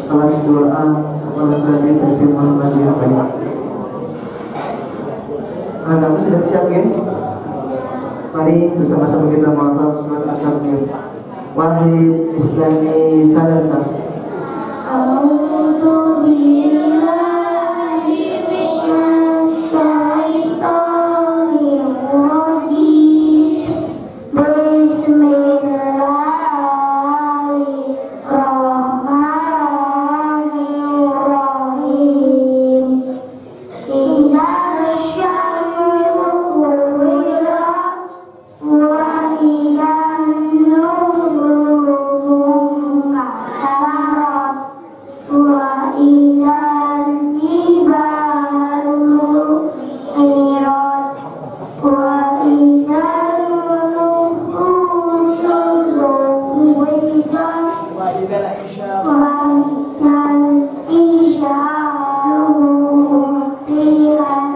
kelas 2A Sekolah Tani SD Muhammadiyah Bayak. Anak sudah siap ya? Mari bersama-sama kita menghafal surat Al-Kahfi. Wahid Islami Salasa. A'udzu billahi minasy syaithanir rajim. Bismillahirrahmanirrahim. Idza syamsu kuwirat wa idzan nujumu kadarat wa idzal jibalu sirat wa idzal nufusu zuwijat wa idzal isyaru umtirat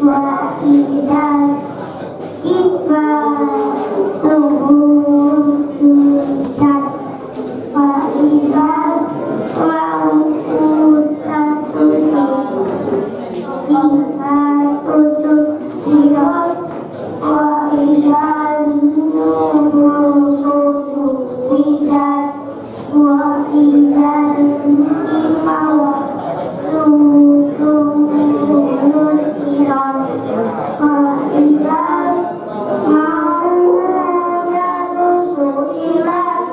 wa idzal ibadu hujirat wa idzal mawqutatu sirat wa idzal nufusu zuwijat wa idzal mawqutatu nuzirat wa idzal ma'udatu su'ilat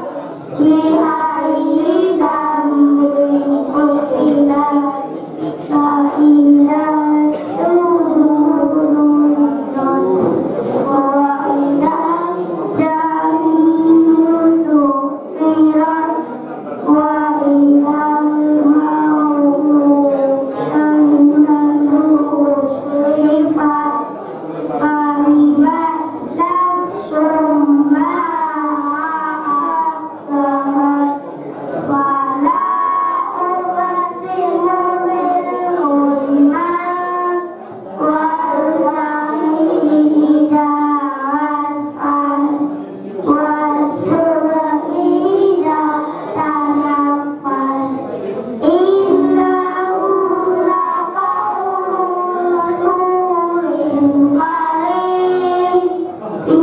bi ayyi dhanbin qutilat wa idzal suduru wa idzal jannu su'irat wa idzal mawqutatu su'ifat faribat nafsum ma akbarat wa la uqsimu bil unnas wal laili idza as'as was-subhi idza tanaffas innahu laqawlu rasulin karim fi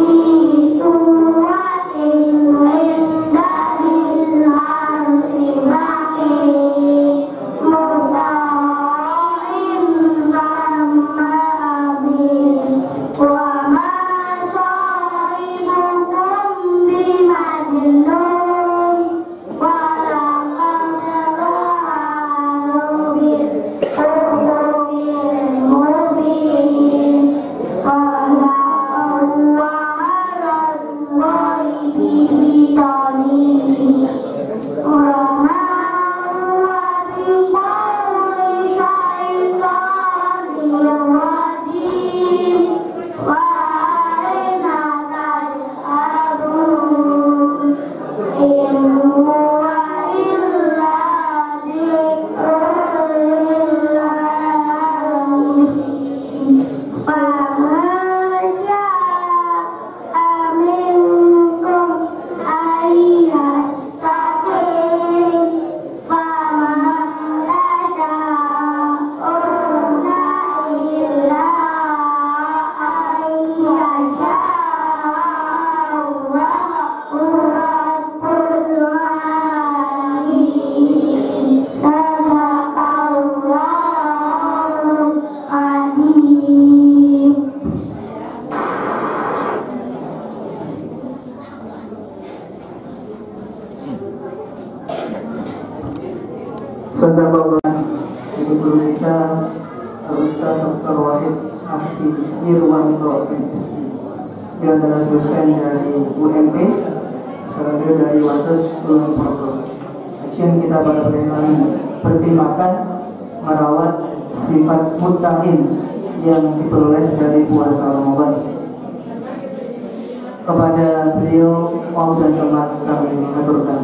suratin indadil arsy makin muta'in samma amin wa ma sahibukum bimajnun wa laqad ra'ahu bil ufuqil mubin wa huwa 'alal ghaibi bidanin wa ma huwa biqawli syaitanir rajim wa aina tad'abun in huwa illa dzikrun lil alamin faman syaa minkum ayyastaqim faman la sya'una illa ayyasha Allahu rabbul alamin. Sadaqallahul azim. Sadaqallah. Ibu guru kita Ustaz Dr. Wahid Ahdi Nirwanto MSI. Dia adalah dosen dari UMP, serta dari Wates Kulon Progo. Kajian kita pada hari pertimbangkan merawat sifat muttaqin yang diperoleh dari puasa Ramadan. Kepada beliau mau dan teman kami mengaturkan.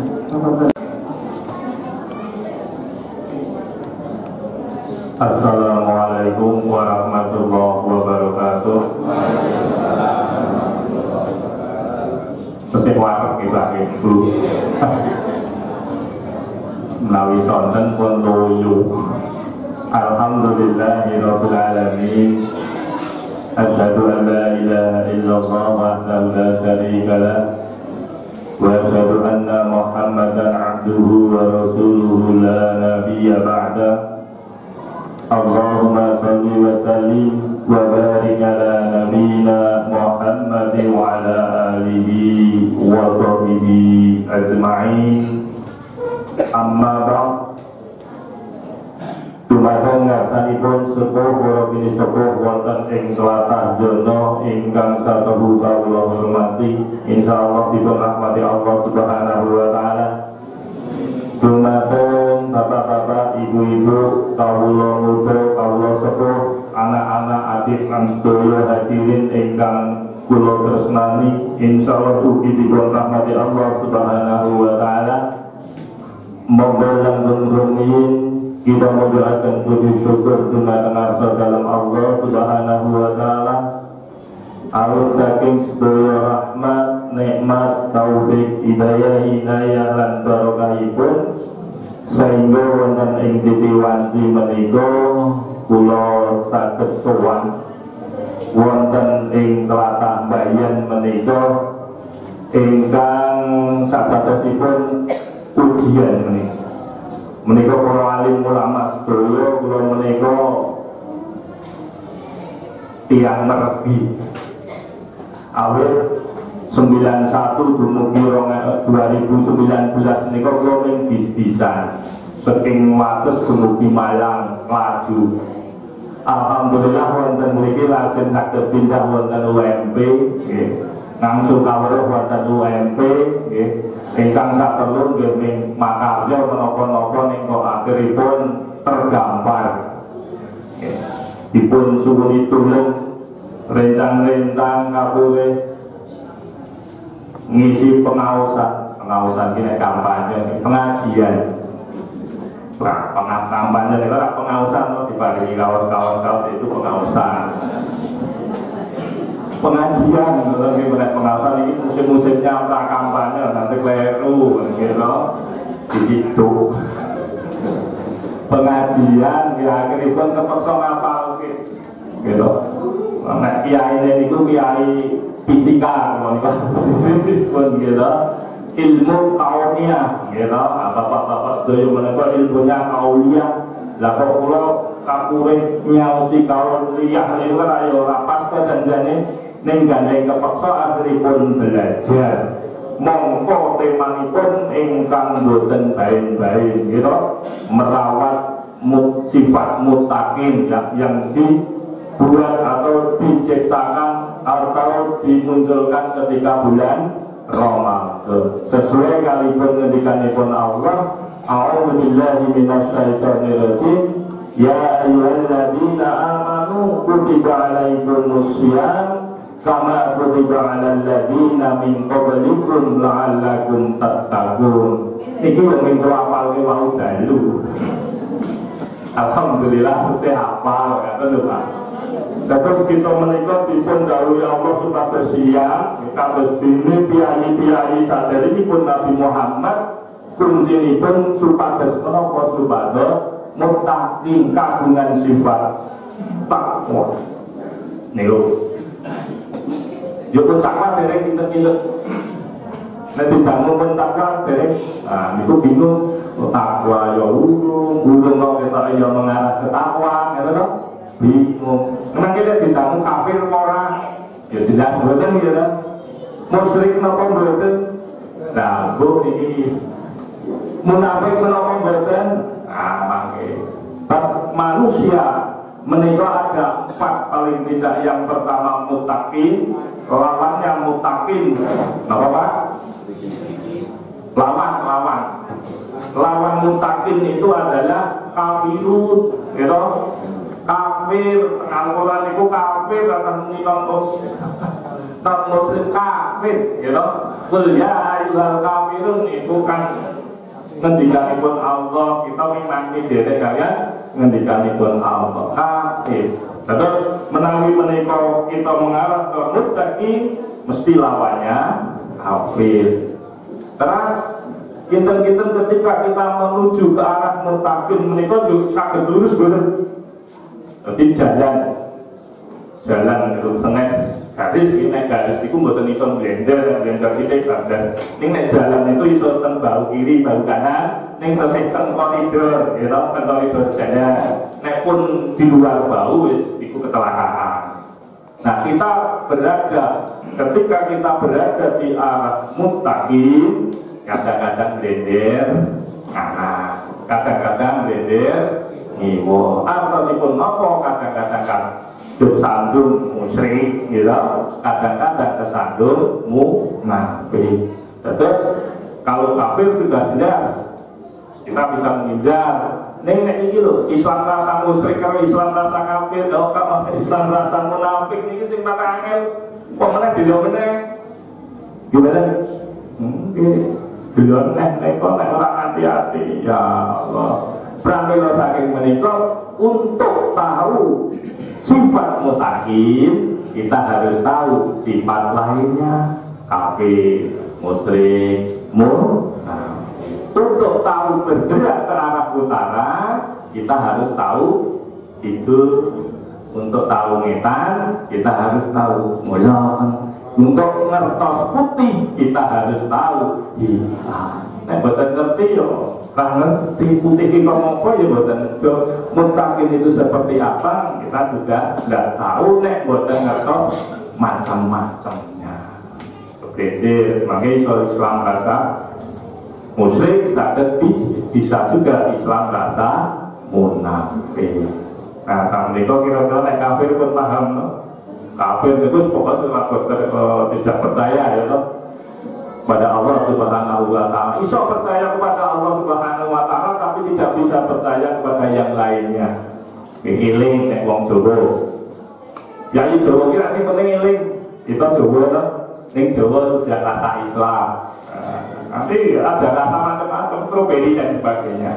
Assalamualaikum warahmatullahi wabarakatuh. Setiap warung kita itu. menawi sonten pun loyo. Alhamdulillahirabbil alamin. Asyhadu an la ilaha illallah wahdahu la syarika lah wa asyhadu anna Muhammadan abduhu wa rasuluhu la nabiyya ba'da. Allahumma shalli wa sallim wa barik ala nabiyyina Muhammadin wa ala alihi wa sahbihi ajma'in. Amma ba'd. Dumateng ngarsanipun sepuh para bini sepuh wonten ing tlatah Jono ingkang satuhu kawula hormati, insyaallah dipun rahmati Allah Subhanahu wa taala. Dumateng bapak-bapak, ibu-ibu, kawula muda, kawula sepuh, anak-anak, adik lan sedaya hadirin ingkang kula tresnani, insyaallah ugi dipun rahmati Allah Subhanahu wa taala. Monggo langgeng rumiyin kita mendoakan puji syukur dumateng arsa dalam Allah Subhanahu wa taala. Awit saking sedaya rahmat, nikmat, taufik, hidayah, inayah lan barokahipun sehingga wonten ing titi wanci menika kula saged sowan wonten ing tlatah Bayan menika ingkang sabatosipun ujian menika. Menika para alim ulama sedaya kula menika tiyang mergi. Awit 91 dumugi 2019 menika kula ning bis-bisan saking Wates dumugi Malang laju. Alhamdulillah wonten mriki lajeng saged pindah wonten UMP nggih. Ngangsu kawruh wonten UMP nggih. Ingkang saperlu nggih ing makarya menapa-napa ning kok akhiripun tergambar. Dipun suwuni tulung rencang-rencang kapure ngisi pengaosan kene kampanye pengajian. Nah, kampanye itu ora pengaosan dibagi kawan-kawan itu pengaosan. Pengajian lagi benar pengawasan ini musim-musimnya pra kampanye nanti keliru gitu di situ pengajian kira-kira pun terpaksa ngapal gitu. Nah kiai ini itu kiai fisika pun gitu ilmu kauniyah gitu bapak-bapak sedaya menika ilmunya kauniyah lah kok kula kapure nyausi kauniyah niku kan ayo lapas kok janjane ning gandeng kepeksa akhiripun belajar mongko temanipun ingkang boten bain-bain gitu merawat sifat mutakin yang dibuat atau diciptakan atau dimunculkan ketika bulan Ramadan sesuai kalipun ngendikanipun Allah a'udzu billahi minasyaitonir rajim ya ayyuhalladzina amanu kutiba alaikumusiyam kama kutiba alal ladzina min qablikum la'allakum tattaqun. Iki yang minggu apal ki wau dalu. Alhamdulillah saya hafal kata lho Pak. Terus kita menika dipun dawuhi Allah supados siang kados dene piyai-piyai saderengipun Nabi Muhammad kunjinipun supados menapa supados muttaqin kagungan sifat takwa. Niku yo pun takwa dereng pinter-pinter. Nek dibangun pun takwa dereng, nah niku bingung takwa yo ulung kok ketok yo mengarah ke takwa, ngono to? Bingung. Nek kita dibangun kafir ora? Ya jelas mboten ya to. Musyrik napa mboten? Nah, bu iki munafik menapa mboten? Ah, mangke. Bab manusia menika ada 4 paling tidak. Yang pertama mutakin, lawannya mutakin. Napa Pak? Lawan mutakin itu adalah kafirun, gitu. Kafir, Al-Quran itu kafir akan non muslim kafir, gitu. Qul ya ayyuhal kafirun itu kan ngendikanipun Allah, kita mimani dherek kalian ngendikanipun Allah kafir. Terus menawi menika kita mengarah ke muttaqin mesti lawannya kafir. Terus Kinten-kinten ketika kita menuju ke arah mustaqim menika juga saged lurus boten. Dadi jalan itu senes garis nek garis iku mboten iso blender sithik bablas. Ning nek jalan itu iso ten bahu kiri, bahu kanan, ning tesih ten koridor, ya to, ten koridor jalan. Nek pun di luar bahu wis iku kecelakaan. Nah, kita ketika kita berada di arah mustaqim, kadang-kadang blender kanan, kadang-kadang blender ngiwo. Artosipun napa kadang-kadang kan kesandung musyrik, gitu. Kadang-kadang kesandung munafik. Terus kalau kafir sudah jelas, kita bisa menghindar. Nek iki lho, Islam rasa musyrik karo Islam rasa kafir, kalau Islam rasa munafik niki sing tak angel. Kok meneh dhewe meneh. Gimana? Dhewe nek kok nek ora hati-hati, ya Allah. Pramila saking menika untuk tahu sifat mutakin, kita harus tahu sifat lainnya, kafir, musyrik, munafik. Untuk tahu bergerak ke arah utara, kita harus tahu itu. Untuk tahu ngetan, kita harus tahu mulon. Untuk ngertos putih, kita harus tahu hitam. Nek boten ngerti yo, kan ngerti putih iki apa ya boten ngerti. Mutakin itu seperti apa, kita juga tidak tahu nek boten ngertos macam-macamnya. Berbeda, makanya Islam rasa musyrik saged bisa juga Islam rasa munafik. Nah, sampeyan kira-kira nek kafir pun paham, no? Kafir itu pokoknya tidak percaya ya toh pada Allah Subhanahu wa taala. Iso percaya kepada Allah Subhanahu wa taala tapi tidak bisa percaya kepada yang lainnya. Eling nek wong Jawa. Ya iki Jawa ki sing penting eling. Kita Jawa toh, ning Jawa sudah rasa Islam. Nanti ada rasa macam-macam, strawberry dan sebagainya.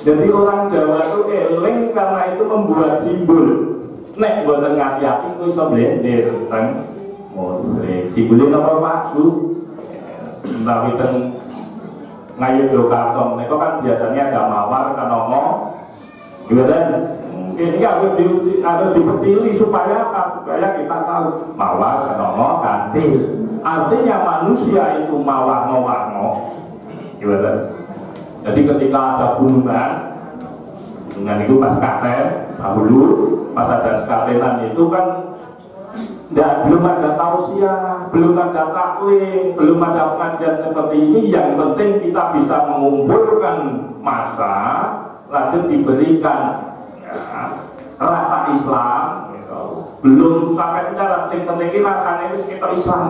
Jadi orang Jawa itu eling karena itu membuat simbol. Nek boten ngati-ati ku iso blender ten musyrik. Simbole napa Pak Bu? Utawi ten Ngayogyakarta menika kan biasanya ada mawar kanomo. Gimana? Ini harus dipetili supaya apa? Supaya kita tahu mawar kanomo kantil. Artinya manusia itu mawarno-warno. Gimana? Jadi ketika ada gunungan itu pas katen, dahulu pas ada sekatenan itu kan belum ada tausiah, belum ada taklim, belum ada pengajian seperti ini. Yang penting kita bisa mengumpulkan massa, lalu diberikan rasa Islam. Gitu. Belum sampai jalan, yang penting rasanya kita Islam.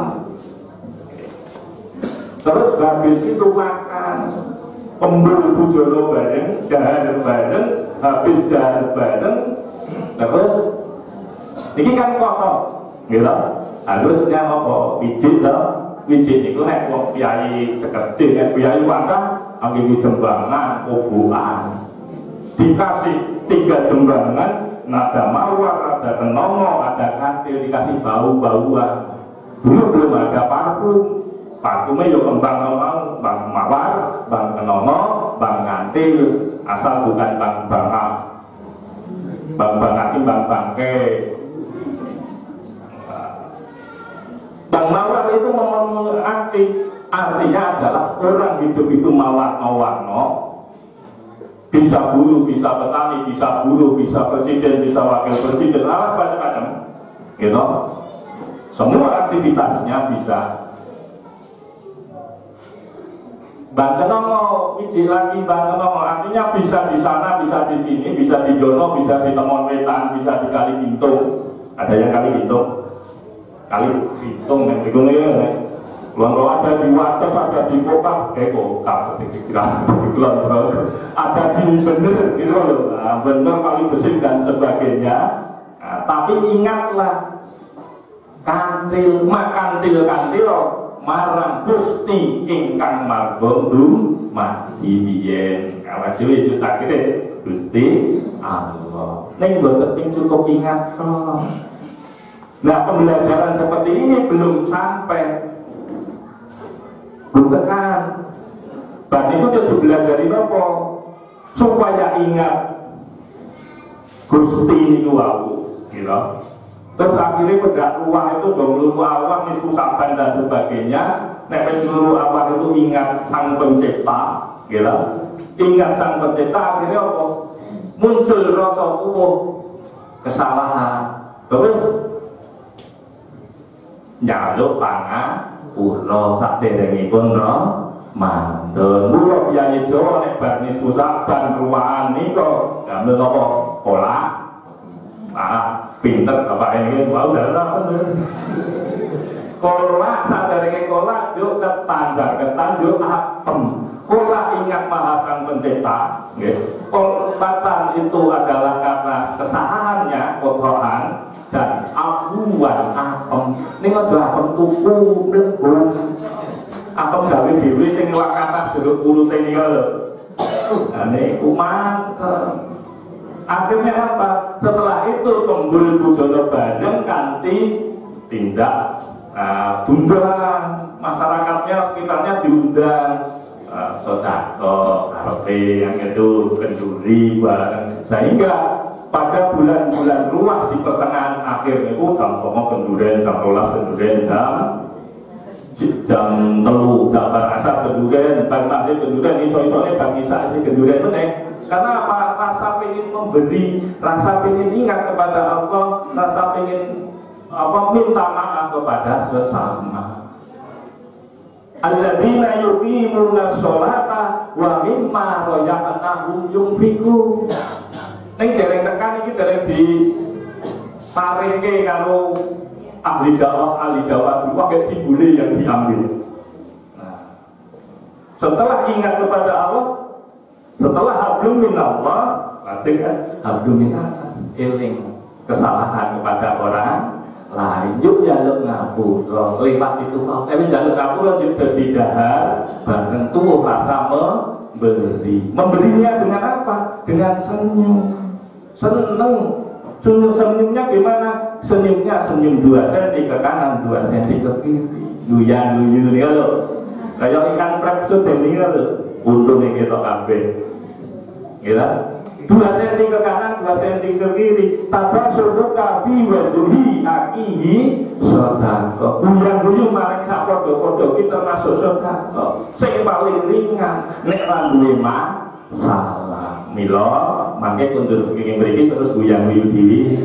Terus habis itu makan. Pemburu bujono bareng, dahar bareng, habis dahar bareng, terus ini kan kotor, gitu. Harusnya apa? Pijit loh, pijit itu nek wong kiai sekedhik, nek kiai wadah, angin jembangan, kubuan. Dikasih 3 jembangan, ada mawar, ada kenomo, ada kantil, dikasih bau-bauan. Dulu belum ada parfum. Parfumnya yo kembang ngomong, bang mawar, bang kenomo, bang kantil, asal bukan bang bangak, bang bangati, bang bangke. Bang mawar itu artinya adalah orang hidup itu mawar-mawarno, bisa buruh, bisa petani, bisa buruh, bisa presiden, bisa wakil presiden, alas macam-macam, gitu. Semua aktivitasnya bisa. Bang Kenomo, wiji lagi Bang Kenomo, artinya bisa di sana, bisa di sini, bisa di Jono, bisa di Temon Wetan, bisa di Kali Bintung. Ada yang Kali Bintung? Kali Bintung, nih, kalau ada di Wates, ada di Kokak, ada di Bener, gitu loh. Nah, Bener, Kali Bersih dan sebagainya. Nah, tapi ingatlah, kantil, marang Gusti ingkang marbondum mati biyen. Kalau itu tak kira Gusti Allah. Ning boten cukup ingat kok. Nah, pembelajaran seperti ini belum sampai. Bukan. Berarti itu jadi belajari apa? Supaya ingat Gusti niku aku, gitu. Terus akhirnya bedak ruah itu dong lupa Allah, misusahkan dan sebagainya. Nek wis nuru Allah itu ingat Sang Pencipta, gitu. Ingat Sang Pencipta, akhirnya apa? Muncul rasa kesalahan. Terus nyaluk pangapura saderengipun mandun. Mula piyayi Jawa nek bar misusah ban ruwahan nika damel napa? Kolak. Pinter bapak ini mau dalam kolak sadarenge kolak juk ketan juk apem. Kolak ingat Maha Sang Pencipta, kolbatan itu adalah karena kesalahannya kotoran dan abuan apem. Ini aja apem tuku nembon apem gawe dhewe sing wakatah jeruk kulute nika lho. Ane mantep. Akhirnya apa? Setelah itu Kembul Bujono Bandeng kanthi tindak undang masyarakatnya sekitarnya diundang sodako, karepe yang itu kenduri bareng, sehingga pada bulan-bulan ruah di pertengahan akhir itu jam 9 kenduren, jam 12 kenduren, jam 3 jam asar kenduren, bang maghrib kenduren, iso-isone bang isa kenduren meneh. Karena apa? Rasa ingin memberi, rasa ingin ingat kepada Allah, rasa ingin minta maaf kepada sesama. Alladzina yuqimuna sholata wa mimma razaqnahum yunfiqun. Ning dereng tekan iki dereng di sareke karo ahli dakwah pakai simbole yang diambil. Nah, setelah ingat kepada Allah, setelah hablum minallah, pasti kan hablum minallah, eling kesalahan kepada orang lain. Yuk jaluk ngapura, lewat itu tapi jaluk ngapura juga di dahar bareng tuh rasa memberinya dengan apa? Dengan senyum, seneng. Senyumnya gimana? Senyumnya senyum 2 cm ke kanan, 2 cm ke kiri, guyan-guyu nih lho, kayak ikan prepsut ini lho, untungnya kita kabeh. Gila, 2 cm ke kanan, 2 cm ke kiri. Tabak surga kabi wajuhi akihi sodako. Guyan-guyu marek sak podo-podo kita masuk sodako. Sing paling ringan, nek randuwe salah milo, mangke kundur kenging mriki terus guyan-guyu di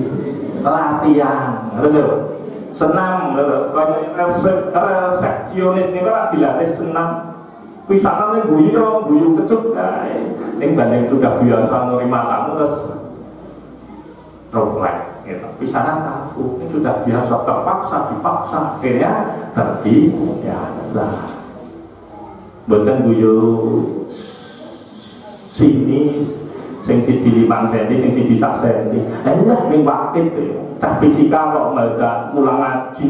latihan, lho. Senam, resepsionis niku lak dilatih senam. Pisanane guyu kecut kae. Ning banding sudah biasa nerima tamu terus refleks gitu. Pisanan kaku, ini sudah biasa dipaksa akhirnya terbiasa. Mboten guyu sini sing siji 5 cm, sing siji 1 cm. Lah ning wakit cah fisika kok malah mulang ngaji.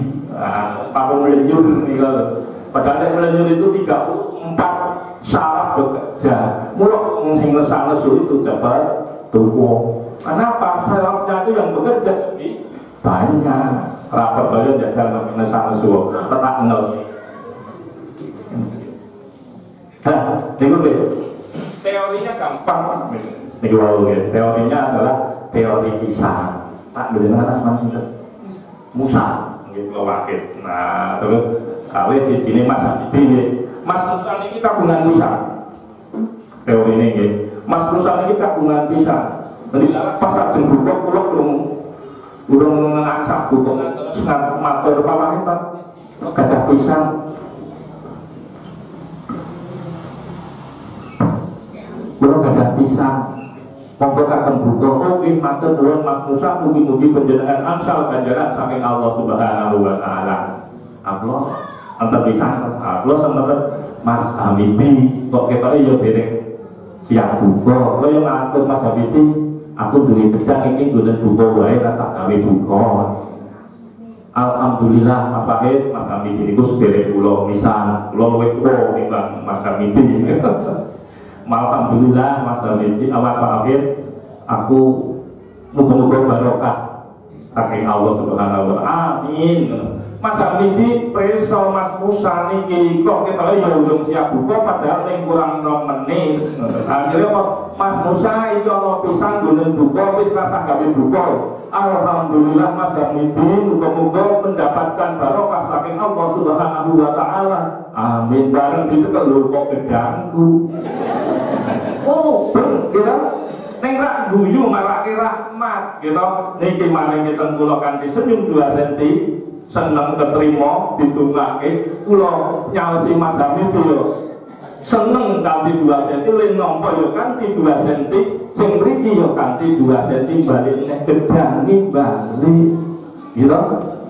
Pakai melenyur niku. Padahal melenyur itu 34 syarat bekerja. Mulai sing lesu itu cepat tuku. Kenapa? Syaratnya itu yang bekerja banyak. Rapat bayo jajal lesu letak 0. Niku teorinya gampang. Niku teorinya adalah teori kisah. Tak bener atas manusia. Musa, gitu wakil. Nah, terus kali di sini Mas Habibie, Mas Musa ini kagungan Musa. Teori ini, Mas Musa ini kagungan Musa. Jadi pas ajeng buka pulau burung ngacak buka terus matur pawahe Pak. Gadah pisang. Burung gadah pisang. Monggo kakang buka, oke matur nuwun Mas Musa, mugi-mugi panjenengan angsal ganjaran saking Allah Subhanahu wa taala. Allah antar pisang, Allah sama Mas Habibie, kok ketoknya ya derek siap buka. Kalau yang ngatur Mas Habibie, aku duwe pedang ini guna buka wae rasa gawe buka. Alhamdulillah Mas Fahid, Mas Habibie itu sederek kula misal, kula luwih tuwa timbang Mas Habibie. Alhamdulillah Mas Habibie, Mas Fahid, aku muga-muga barokah saking Allah Subhanahu wa taala. Amin. Mas Hamidi preso Mas Musa niki kok kita ya urung siap buka padahal ning kurang 6 menit. Akhirnya kok Mas Musa iki ana pisang nggon buka wis rasa gawe buka. Alhamdulillah Mas Hamidi muga-muga mendapatkan barokah saking Allah Subhanahu wa taala. Amin. Bareng dicekel lho kok gedangku. Oh, kira ning rak guyu marake rahmat gitu. Niki maringi ten kula kanthi senyum 2 cm. Seneng keterima ditungake kula nyaosi Mas Hamidi yo seneng kanthi 2 cm len nampa yo kanthi 2 cm sing mriki yo kanthi 2 cm balik nek gedangi balik gitu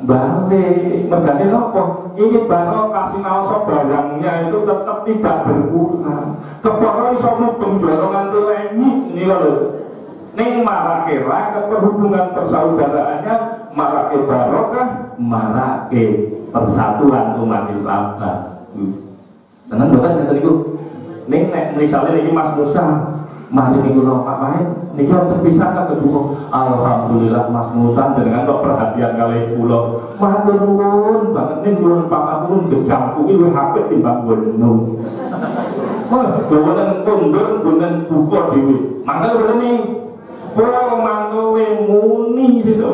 balik mergane napa ini barokah sinaosa barangnya itu tetap tidak berkurang kepara iso mubeng joro nganti lenyi niku lho ning marake keperhubungan persaudaraannya marake barokah marake persatuan umat Islam. Seneng boten ngeten niku. Ning nek misale niki Mas Musa mari niku kula papahe niki wonten pisang kedua. Alhamdulillah Mas Musa dengan kok perhatian kalih kula. Matur nuwun banget ning kula pangapunten gedang kuwi luwih apik timbang wenu. Wah, boten kondur boten buka dhewe. Mangga boten iki kula mangke muni sesuk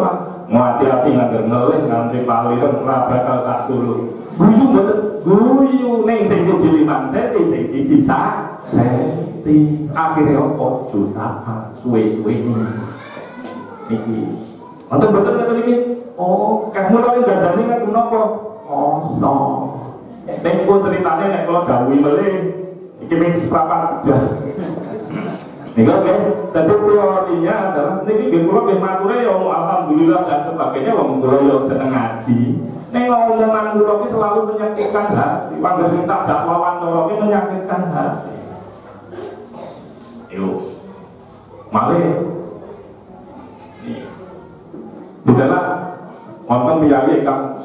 hati-hati ngangger ngelih nganti paliran ora bakal tak turu. Guyu mboten guyu ning sing siji 5 cm sing siji sak cm. Akhire opo jutaan suwe-suwe niki. Wonten mboten ngeten iki. Oh, kamu lali dandane kan menapa? Kosong. Nek kula critane nek kula dawuhi melih iki ming seprapat jam. Nih oke, tapi teorinya adalah niki nggih kula nggih mature ya alhamdulillah dan sebagainya wong kula ya seneng ngaji. Ning omongan kula ki selalu menyakitkan hati. Wong sing tak jak wawancara ki menyakitkan hati. Yo. Male. Bukanlah wonten piyayi kang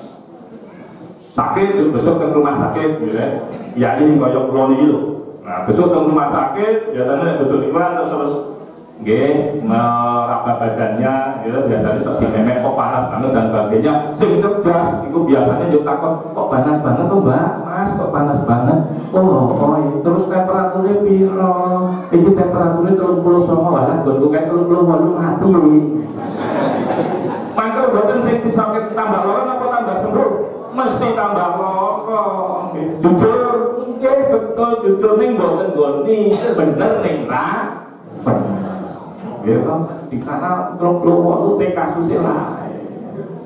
sakit terus besok ke rumah sakit gitu ya. Piyayi koyo kula niki lho. Nah, besok ke rumah sakit, biasanya besok di mana terus meraba badannya, gitu, biasanya seperti memek kok panas banget dan sebagainya. Sing cerdas, itu biasanya juga takut kok panas banget tuh mbak, mas kok panas banget. Terus temperaturnya piro? Ini temperaturnya 39 walah, bentuk kayak 38 mati. Maka badan sing disakit tambah lorong apa tambah sembuh? Mesti tambah lorong. Jujur. Oke, betul jujur ning mboten goni bener ning ra bener ya di kana 38 kasus lain.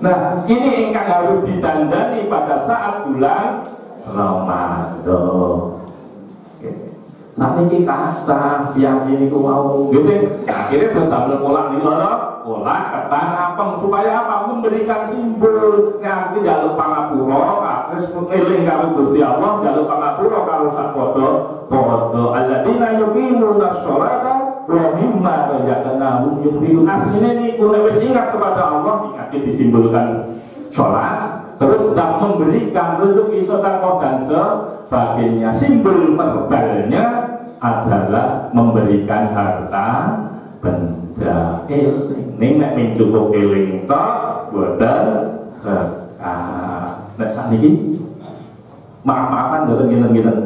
Nah ini ingkang harus ditandani pada saat bulan Ramadan. Nah ini kata yang ini ku mau gitu akhirnya betul pola olah kata apa supaya apa memberikan simbol yang jaluk pangapura terus eling karo Gusti Allah jaluk pangapura karo sapodo podo alladzina yuqimuna sholata wa mimma razaqnahum yunfiqun asline niku nek wis ingat kepada Allah ingat disimbolkan sholat terus tidak memberikan rezeki sedekah dan sebagainya simbol verbalnya adalah memberikan harta benda eling ning nek ming cukup eling tok boten sedekah. Nek sakniki maaf-maafan boten ngeten-ngeten.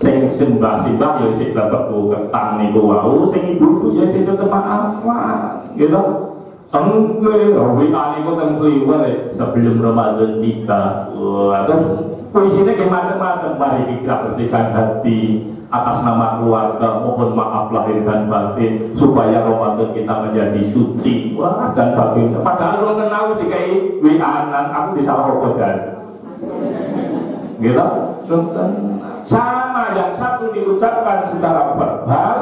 Sing simbah-simbah ya sing bapakku ketang niku wau, sing ibu-ibu ya sing tetep maafan, gitu. Engke WA niku teng sliwer sebelum Ramadan tiba. Terus puisinya kayak macam-macam mari kita bersihkan hati atas nama keluarga mohon maaf lahir dan batin supaya Ramadan kita menjadi suci dan batin. Padahal kalau kenal dikai WA-an aku disalah obat gitu. Sama yang satu diucapkan secara verbal,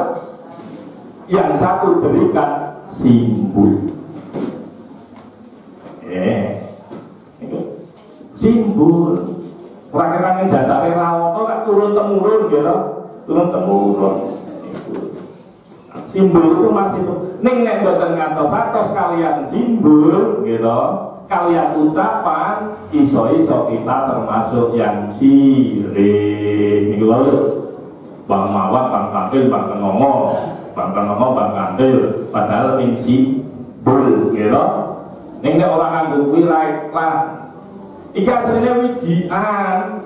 yang satu berikan simbol. Simbol. Orang-orang yang dasarnya rawono kan turun temurun gitu, turun temurun. Simbol itu masih itu. Ning nek mboten ngantos-antos kalian simbol gitu, kalian ucapan iso-iso kita termasuk yang sirik. Niku lho. Bang mawar, bang kantil, bang kenongo, bang kantil, padahal ini simbol gitu. Ning nek orang nganggo kuwi lah Iki aslinya wijian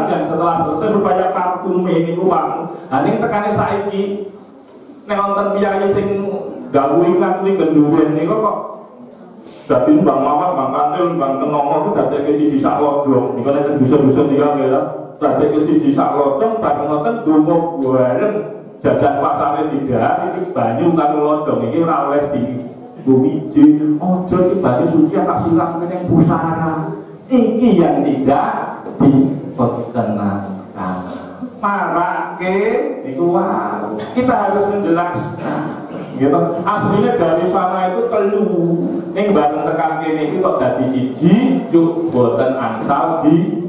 yang setelah selesai supaya parfume niku wangi. Ha ning tekane saiki nek wonten piyayi sing dawuhi kuwi genduwen niku kok dadi Bang Mamat, Bang Kantil, Bang Kenomo ku dadeke siji sak lodong. Niku nek dusun-dusun iki ya dadeke siji sak lodong bareng ngoten donga bareng jajan pasare tidak iki banyu karo lodong iki ora oleh di wiji. Ojo iki banyu suci tak silang ning pusara. Iki yang tidak diperkenankan. Marake itu kita harus menjelaskan. Gitu. Aslinya dari sana itu telu. Ning bareng tekan kene iki kok dadi siji, juk boten angsal di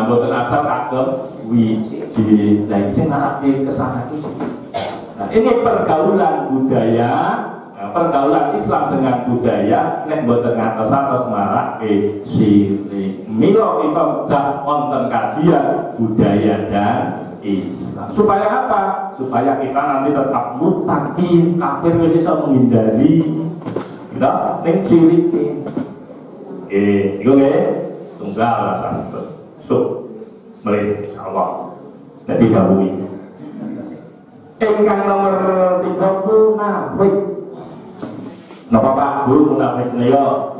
boten asal kagem wiji. Lah sing arep kesana itu. Nah, ini pergaulan budaya. Pergaulan Islam dengan budaya nek boten ngantos-antos marake sirik. Mila kita udah wonten kajian budaya dan Islam. Supaya apa? Supaya kita nanti tetap mutakin, kafir wis iso menghindari. Kita ning sirik. Iku nggih tunggal alasan. Mari insyaallah. Nanti dawuhi. Ingkang nomor 30 nafik. Napa Pak Guru munafik niyo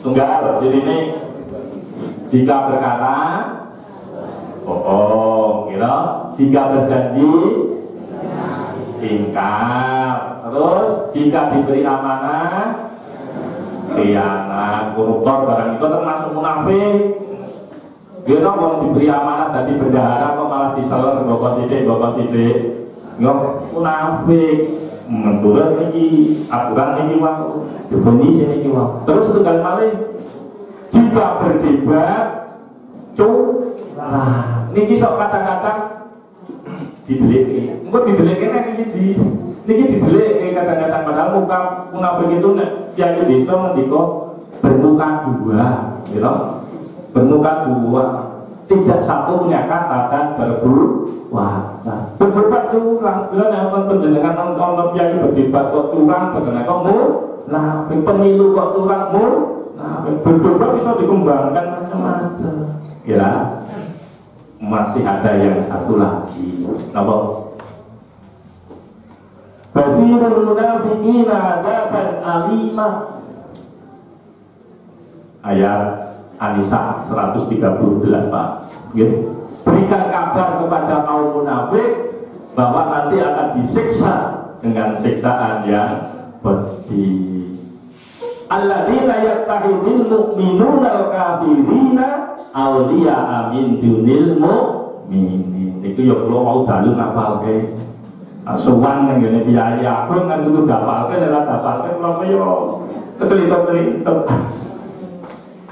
tunggal. Jadi ini jika berkata kira jika berjanji ingkar, terus jika diberi amanah khianat, koruptor barang itu termasuk munafik. Kira kalau diberi amanah tadi bendahara kok malah diseler bokos sidik munafik. Menurut ini aturan ini wah, definisi ini wah. Terus tunggal malih jika berdebat niki sok kadang-kadang dideleke. Engko dideleke nek iki niki dideleke kadang-kadang padahal muka munafik itu nek kiai desa ngendika bermuka dua, gitu. Bermuka dua. Tidak satu punya kata dan berbuat. Berdebat curang, bila nonton penjenengan nonton kiai berdebat kok curang, bagaimana kamu? Nah, pemilu kok curang nah, berdebat bisa dikembangkan macam-macam. Ya, masih ada yang satu lagi. Napa? Basirul munafiqina adaban alimah. Ayat An-Nisa 138. Gitu. Berikan kabar kepada kaum munafik bahwa nanti akan disiksa dengan siksaan yang pedih. Alladzina yattahidul mu'minuna al-kafirina awliya'a min dunil mu'minin. Iku ya kula mau dalu ngapalke. Suwan nang ngene piye agung kan kudu dapalke nek dapalke kula yo kecelito-celito.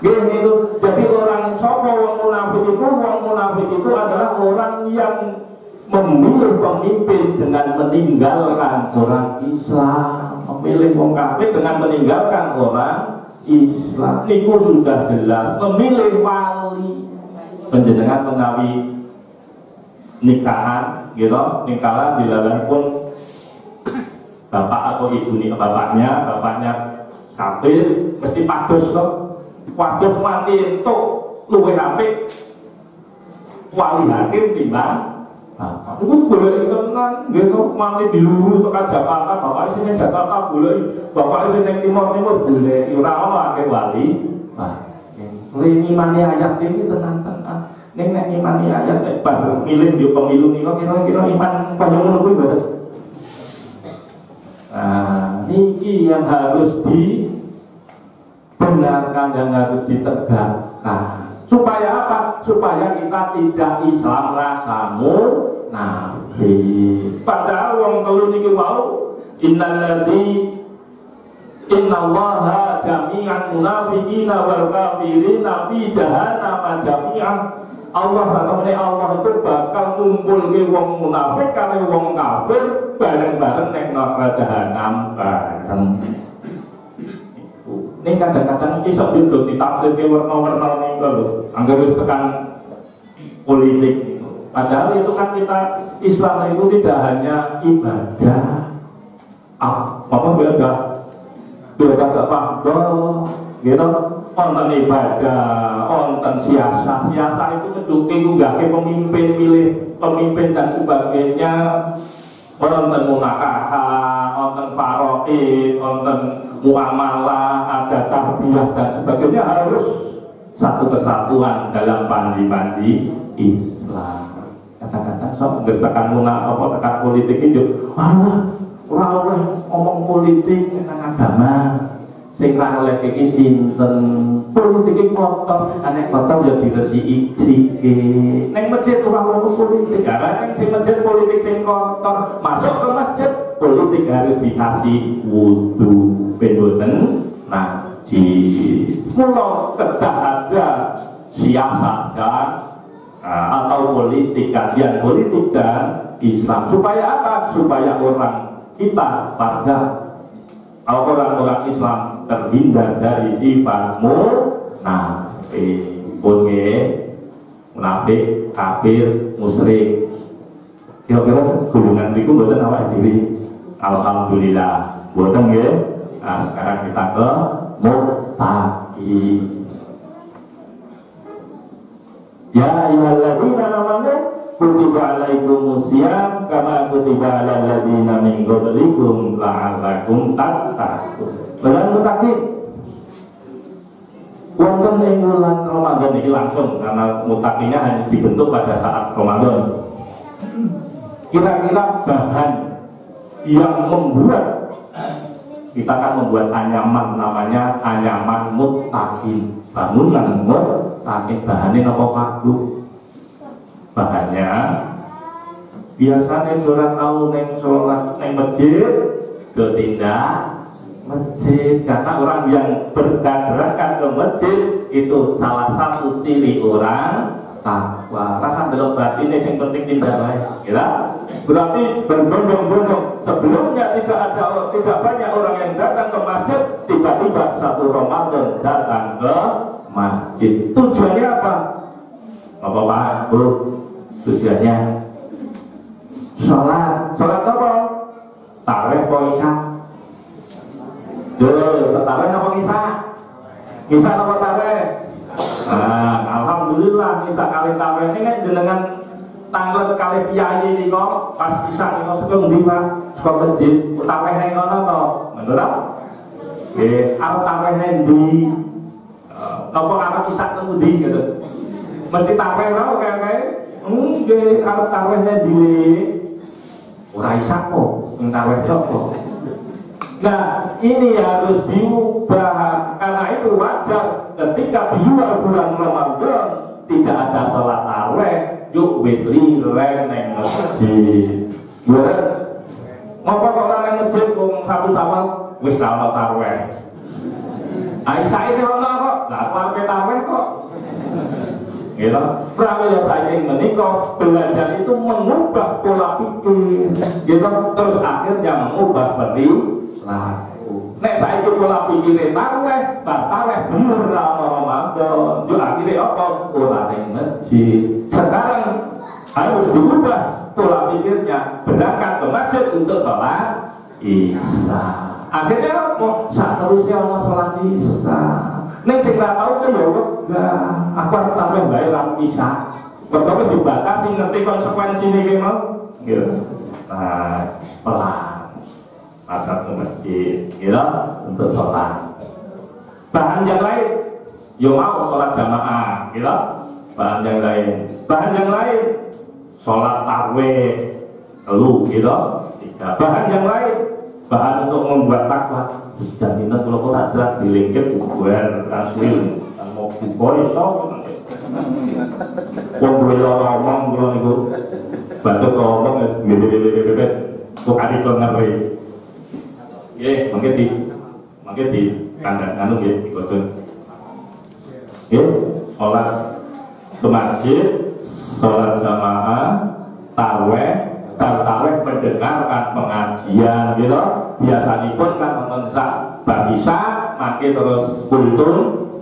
Gini itu, jadi orang sapa wong munafik itu adalah orang yang memilih pemimpin dengan meninggalkan orang Islam, memilih wong kafir dengan meninggalkan orang Islam. Niku sudah jelas memilih wali. Panjenengan menawi nikahan, gitu, nikahan dilalui pun bapak atau ibu nih bapaknya kafir mesti padus loh. Waduh mati itu luwih apik wali hakim timbang bapak. Iku boleh tenan gitu mati diluru tekan Jakarta, bapak sini Jakarta boleh, bapak sini timur boleh. Ora ono akeh wali. Ini mani ayat ini tenan-tenan. Ning nek imani ayat nek bar milih yo pemilu niku kira-kira iman kaya ngono kuwi mboten. Nah, niki yang harus benarkan yang harus ditegakkan. Supaya apa? Supaya kita tidak Islam rasamu nafik. Padahal wong telu niki wau innallaha jami'an munafiqina wal kafirina fi jahannam jami'an. Allah itu bakal ngumpulke wong munafik karo wong kafir bareng-bareng nek neraka jahanam bareng. Ini kadang-kadang ini sok itu ditafsir ke warna-warna ini kalau anggar wis tekan politik. Padahal itu kan kita Islam itu tidak hanya ibadah. Apa beda? Beda apa? Gitu. wonten ibadah, wonten siasa. Siasa itu mencukupi ngunggahke pemimpin, milih pemimpin dan sebagainya. Wonten munakaha, wonten faraid, wonten muamalah, ada tarbiyah dan sebagainya, harus satu kesatuan dalam panji-panji Islam. Kata-kata sok tekan apa tekan politik itu, Allah ora ngomong politik tentang agama. Sing ra oleh iki sinten? Politik iki kotor, anek kotor ya diresiki sike. Ning masjid ora ngomong politik, karena ning sing masjid politik sing kotor, masuk ke masjid politik harus dikasih wudu pendoten najis. Mula kedah ada siasat dan atau politik, kajian politik dan Islam supaya apa? Supaya orang kita warga orang-orang Islam terhindar dari sifat munafik, munafik, kafir, musyrik. Kira-kira hubungan itu buatan awak diri. Alhamdulillah, buatan ya. Nah, sekarang kita ke muttaqi. Ya ayyuhalladzina amanu kutiba alaikumusiyam kama kutiba alal ladzina min qablikum la'allakum tattaqun. Benar muttaqin. Wonten ing bulan Ramadan ini langsung, karena muttaqinya hanya dibentuk pada saat Ramadan. Kira-kira bahan yang membuat kita kan membuat anyaman, namanya anyaman muttaqin. Bangunan muttaqin bahannya apa Pak? Bahannya biasanya surat tahu neng sholat neng masjid tidak masjid, karena orang yang berdatangan ke masjid itu salah satu ciri orang takwa. Rasa belum berarti ini yang penting tidak baik, ya? Berarti berbondong-bondong. Sebelumnya tidak banyak orang yang datang ke masjid, tiba-tiba satu Ramadan datang ke masjid. Tujuannya apa? Bapak Bu, tujuannya sholat apa? Tarawih apa isya? Tarawih apa isya? Isya apa tarawih? Nah, alhamdulillah bisa kali tarawih ini kan jenengan tanglet kali piyayi ini kok pas isya ini kok suka ngendi Pak? Suka masjid, tarawih ning kono to. Menurut? Nggih, arep tarawih ning ndi? Napa arep isya teng ndi gitu. Mesti tarawih wae kae. Nggih, arep tarawih ning ndi? Ora isya kok, ning tarawih kok. Nah, ini harus diubah, karena itu wajar ketika di luar bulan Ramadan tidak ada sholat tarawih, yuk wis lireng neng masjid. Bener? Ngapa kok ora neng masjid wong satu sawal wis ora tarawih. Aisyah sing ono kok, lah arep tarawih kok. Gitu. Pramila saking menika belajar itu mengubah pola pikir, gitu. Terus akhirnya mengubah perilaku. Nek saiki pola pikire tarawih, tarawih bener ra Ramadan. Yo akhire apa? Ora ning masjid. Sekarang harus diubah pola pikirnya, berangkat ke masjid untuk sholat isya. Akhirnya apa? Saterusnya ono sholat isya. Nek sing ra tau kan ya enggak, aku harus tambah bae lan isya. Pertama dibatasi ngerti konsekuensine ki mau. Gitu. Nah, pelan. Masuk ke masjid, gitu, untuk sholat. Bahan yang lain, yo mau sholat jamaah, gitu. Bahan yang lain, sholat tarawih, telu, gitu. 3. Bahan yang lain, bahan untuk membuat takwa. Jaminan kalau kau tak jelas dilingkit bubar taswil dan mau bubar iso wong duwe ngomong kula niku baca ngomong bebe kok ati to ngeri nggih mangke di kandang anu nggih dikoten nggih salat ke masjid salat jamaah tarawih mendengarkan pengajian gitu. Biasanya pun kan nonton bab isya makin terus kultur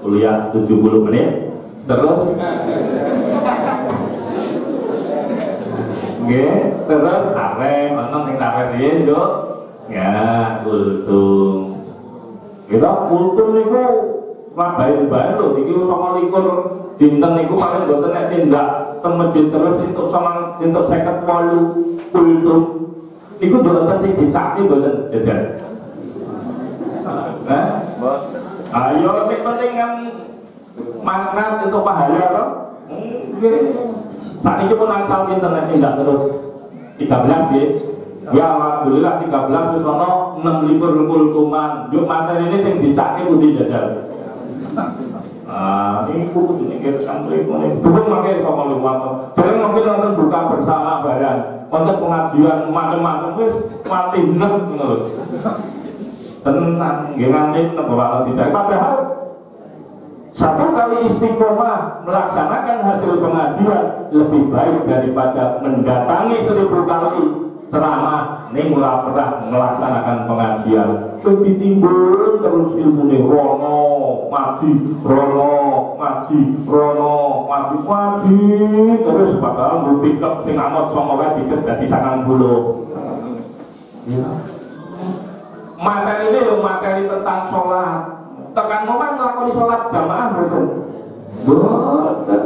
kuliah 70 menit terus terus tarawih nonton yang tarawih itu ya kultur gitu. Kultur itu baik-baik lho, iki 29 dinten niku paling mboten nek tindak teng masjid terus entuk 58 kultum. Niku mboten sing dicaki mboten jajan. Ayo sing penting kan makna untuk pahala to. Nggih. Sakniki pun angsal pinten nek tindak terus 13 nggih. Ya alhamdulillah 13 wis ana 6 kultuman. Yo materi ini sing dicaki pundi jajal. Ini kudu mikir santri ngene. Bukan makai saka liwat. Dereng mungkin nonton buka bersama barang. Wonten pengajian macam-macam wis mati nek ngono lho. Tenang, nggih nganti bawa tidak. Padahal satu kali istiqomah melaksanakan hasil pengajian lebih baik daripada mendatangi 1000 kali ceramah ning ora pernah melaksanakan pengajian. Ditimbul terus ilmune rono ngaji terus padahal nggo pick-up sing amot 9 dikit dadi 90. Ya. Materi ini materi tentang sholat. Tekan momen nglakoni sholat jamaah mboten. Mboten.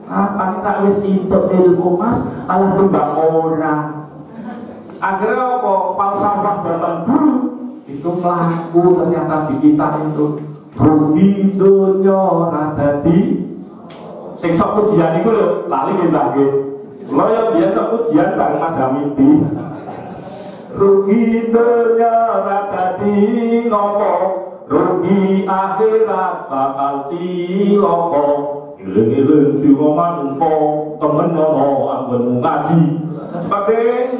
Apa tak wis entuk ilmu Mas, alah timbang ora. Akhirnya apa? Falsafah zaman dulu itu melaku ternyata di kita itu rugi dunya ora dadi sing sok ujian iku lho lali nggih Mbah nggih. Lha ya biyen sok ujian bareng Mas Hamidi. Rugi dunya ora dadi nopo, rugi akhirat bakal cilaka. Eling-eling sira manungsa temen ana anggonmu ngaji. Sebagainya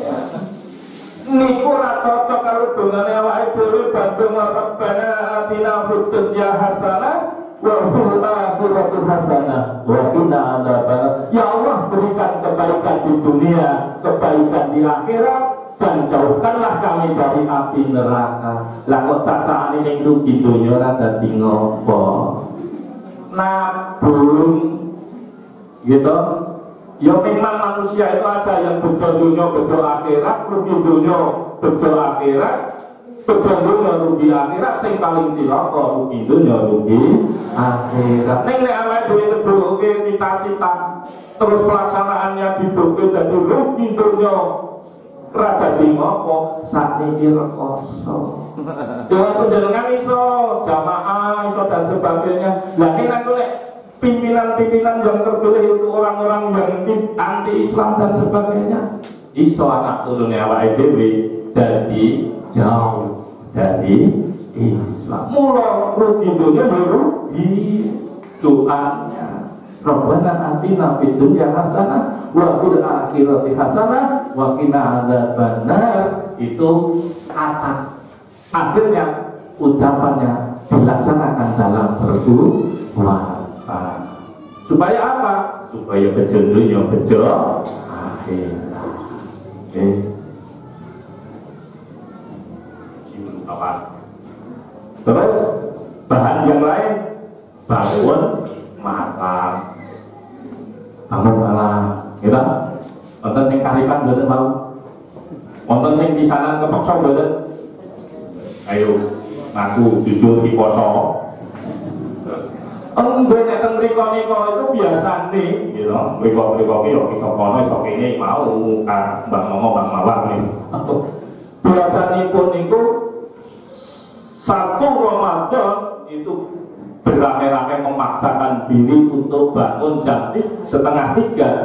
niku ora cocok karo dongane awake dhewe bandung rabbana atina fid dunya hasanah wa fil akhirati hasanah wa qina adzabannar. Ya Allah, berikan kebaikan di dunia, kebaikan di akhirat, dan jauhkanlah kami dari api neraka. Lah kok cacane ning rugi donya ora dadi ngopo? Nabung gitu. Ya memang manusia itu ada yang bejo dunia, bejo akhirat, rugi dunia, bejo akhirat, bejo dunia, rugi akhirat, sing paling cilaka rugi dunia, rugi akhirat. Ning nek awake dhewe ngeduke cita-cita terus pelaksanaannya diduke dadi rugi dunia, ra dadi ngopo, sakniki rekoso. Ya panjenengan iso jamaah, iso dan sebagainya. Lah nek pimpinan-pimpinan yang terpilih itu orang-orang yang anti Islam dan sebagainya, iso anak turunnya awake dhewe dadi jauh dari Islam. Mula rugi dunia rugi doanya. Rabbana atina fid dunya hasanah wa fil akhirati hasanah wa qina adzabannar. Itu kata akhirnya ucapannya dilaksanakan dalam berdoa. Supaya apa? Supaya bejo dunia, bejo akhirat. Terus bahan yang lain, bangun malam, kita nonton sing karipan mboten mau, nonton sing pisanan kepeksa mboten. Ayo ngaku jujur di poso. Enggak nek teng mriko-mriko itu biasane gitu. Mriko-mriko ki yo iso kono iso kene mau Mbak Momo Mbak Mawar niku. Biasanipun niku 1 Ramadan itu beramai-ramai memaksakan diri untuk bangun jam 2:30 jam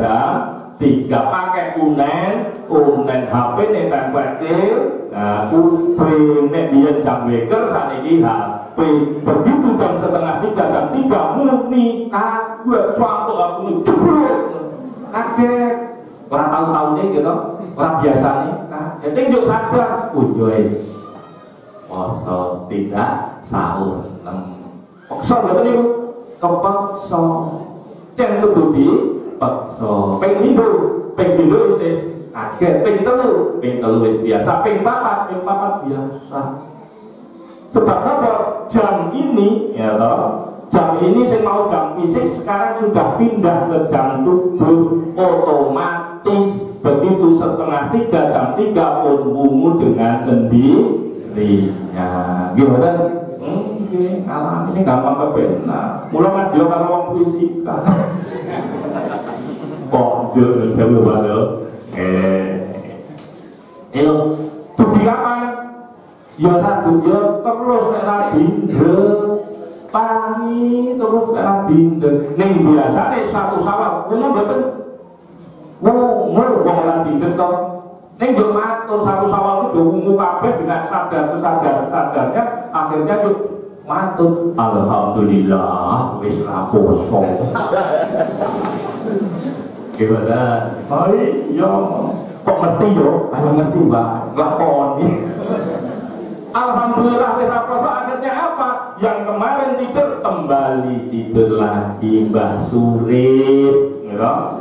3 pakai unen HP nek tempel. Nah, nek biyen jam weker sakniki HP. Begitu jam 2:30 jam 3 murni kaget suatu aku jebret. Kaget. Ora tahu-taune gitu, ora biasane. Ya tingjuk sadar, ujoe. Poso tidak sahur. Paksa mboten niku. Kepaksa. Cen kudu dipaksa. Ping pindho isih kaget. Ping telu wis biasa. Ping papat biasa. Sebab apa? Jam ini ya toh, jam ini saya mau jam fisik sekarang sudah pindah ke jam tubuh otomatis. Begitu 2:30 jam 3 pun bunyi dengan sendirinya. Gimana? nggih, ngalami sing gampang kepenak. Mula ngaji karo wong fisika. Kok jero wae. Dugi kapan? Ya radu ya terus nek ra dindel. Pagi terus nek ra dindel. Ning biasane satu sawal umum mboten. Wong ora dindel to. Ning yo matur satu sawal itu ungu kabeh dengan sadarnya akhirnya yo matur alhamdulillah wis ra poso. Gimana? Iya. Kok ngerti yo? Ayo ngerti Mbak, lakoni. Alhamdulillah kita poso akhirnya apa? Yang kemarin tidur kembali tidur lagi Mbak Surip, ya.